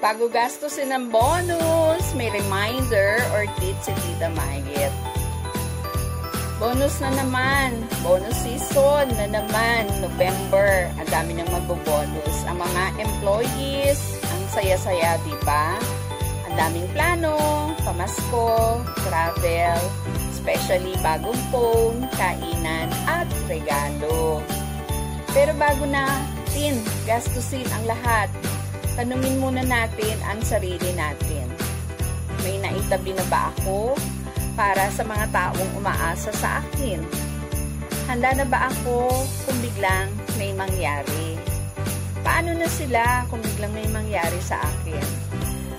Bago gastusin ng bonus, may reminder or tip si Tita Mayet. Bonus na naman. Bonus season na naman. November. Ang dami nang magbobonus. Ang mga employees, ang saya-saya, diba? Ang daming plano, pamasko, travel, especially bagong phone, kainan, at regalo. Pero bago natin gastusin ang lahat, tanungin muna natin ang sarili natin. May naitabi na ba ako para sa mga taong umaasa sa akin? Handa na ba ako kung biglang may mangyari? Paano na sila kung biglang may mangyari sa akin?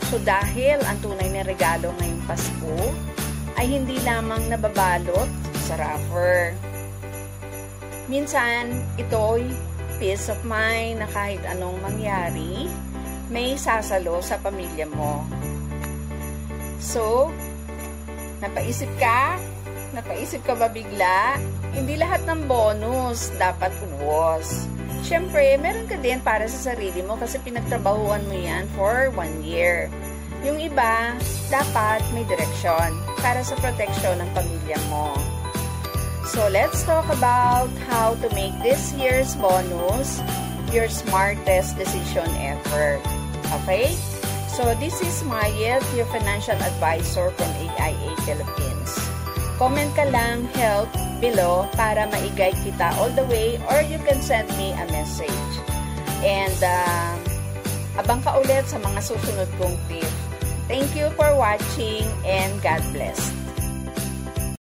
So dahil ang tunay na regalo ngayong Pasko ay hindi lamang nababalot sa wrapper. Minsan, ito'y peace of mind na kahit anong mangyari, may sasalo sa pamilya mo. So, napaisip ka ba bigla? Hindi lahat ng bonus dapat uwas. Siyempre, meron ka din para sa sarili mo kasi pinagtrabahuan mo yan for 1 year. Yung iba, dapat may direksyon para sa proteksyon ng pamilya mo. So, let's talk about how to make this year's bonus your smartest decision ever. Okay? So, this is Mayet, your financial advisor from AIA Philippines. Comment ka lang help below para ma-guide kita all the way or you can send me a message. And, abang ka ulit sa mga susunod kong tips. Thank you for watching and God bless.